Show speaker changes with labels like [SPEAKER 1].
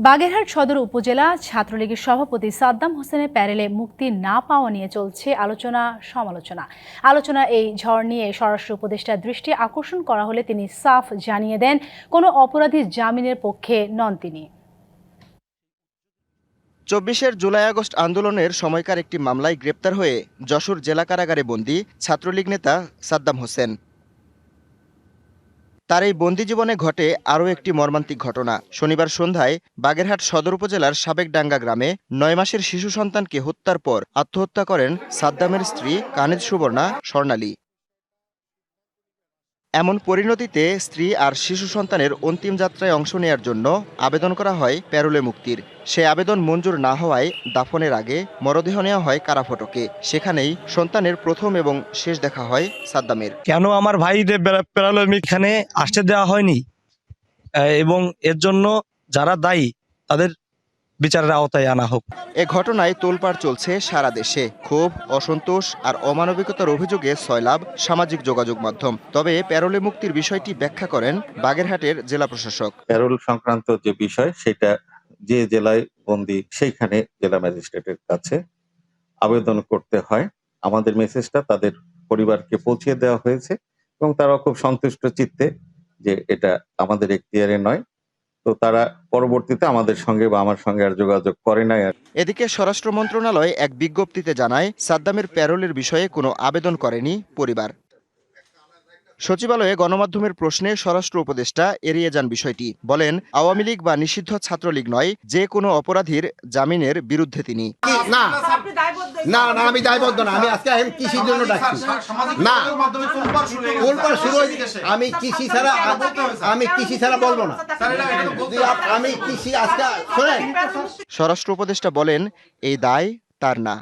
[SPEAKER 1] বাগেরহাট সদর উপজেলা ছাত্রলীগের সভাপতি সাদ্দাম হোসেনের প্যানেলে মুক্তি না পাওয়া নিয়ে চলছে আলোচনা এই ঝড় নিয়ে স্বরাষ্ট্র উপদেষ্টার দৃষ্টি আকর্ষণ করা হলে তিনি সাফ জানিয়ে দেন কোনো অপরাধীর জামিনের পক্ষে নন তিনি।
[SPEAKER 2] ২৪ জুলাই আগস্ট আন্দোলনের সময়কার একটি মামলায় গ্রেপ্তার হয়ে যশোর জেলা কারাগারে বন্দী ছাত্রলীগ নেতা সাদ্দাম হোসেন। তার এই বন্দী জীবনে ঘটে আরও একটি মর্মান্তিক ঘটনা। শনিবার সন্ধ্যায় বাগেরহাট সদর উপজেলার সাবেকডাঙ্গা গ্রামে ৯ মাসের শিশু সন্তানকে হত্যার পর আত্মহত্যা করেন সাদ্দামের স্ত্রী কানিজ সুবর্ণা স্বর্ণালী। এমন পরিণতিতে স্ত্রী আর শিশু সন্তানের অন্তিম যাত্রায় অংশ নেয়ার জন্য আবেদন করা হয় প্যারোলে মুক্তির। সে আবেদন মঞ্জুর না হওয়ায় দাফনের আগে মরদেহ নেওয়া হয় কারাফটকে। সেখানেই সন্তানের প্রথম এবং শেষ দেখা হয় সাদ্দামের।
[SPEAKER 3] কেন আমার ভাইদের প্যারোলে এখানে আসতে দেওয়া হয়নি এবং এর জন্য যারা দায়ী তাদের বিচারের আওতায় আনা হোক।
[SPEAKER 2] এ ঘটনায় তোলপাড় চলছে সারা দেশে। ক্ষোভ, অসন্তোষ আর অমানবিকতার অভিযোগে সয়লাব সামাজিক যোগাযোগ মাধ্যম। তবে প্যারোলে মুক্তির বিষয়টি ব্যাখ্যা করেন বাগেরহাটের জেলা প্রশাসক।
[SPEAKER 4] প্যারোল সংক্রান্ত যে বিষয় সেটা যে জেলায় বন্দী সেইখানে জেলা ম্যাজিস্ট্রেটের কাছে আবেদন করতে হয়। আমাদের মেসেজটা তাদের পরিবারকে পৌঁছে দেওয়া হয়েছে এবং তারা খুব সন্তুষ্ট চিত্তে যে এটা আমাদের এখতিয়ারে নয়, তো তারা পরবর্তীতে আমাদের সঙ্গে বা আমার সঙ্গে আর যোগাযোগ করে নাই।
[SPEAKER 2] এদিকে স্বরাষ্ট্র মন্ত্রণালয় এক বিজ্ঞপ্তিতে জানায় সাদ্দামের প্যারোলের বিষয়ে কোনো আবেদন করেনি পরিবার। সচিবালয়ে গণমাধ্যমের প্রশ্নে স্বরাষ্ট্র উপদেষ্টা এড়িয়ে যান বিষয়টি। বলেন, আওয়ামী লীগ বা নিষিদ্ধ ছাত্রলীগ নয়, যে কোনো অপরাধীর জামিনের বিরুদ্ধে তিনি।
[SPEAKER 5] না না, আমি দায়বদ্ধ না। আমি আজকে কৃষির জন্য ডাকছি না, আমি কৃষি ছাড়া বলবো না। আমি কৃষি আজকে শোনেন।
[SPEAKER 2] স্বরাষ্ট্র উপদেষ্টা বলেন, এই দায় তার না।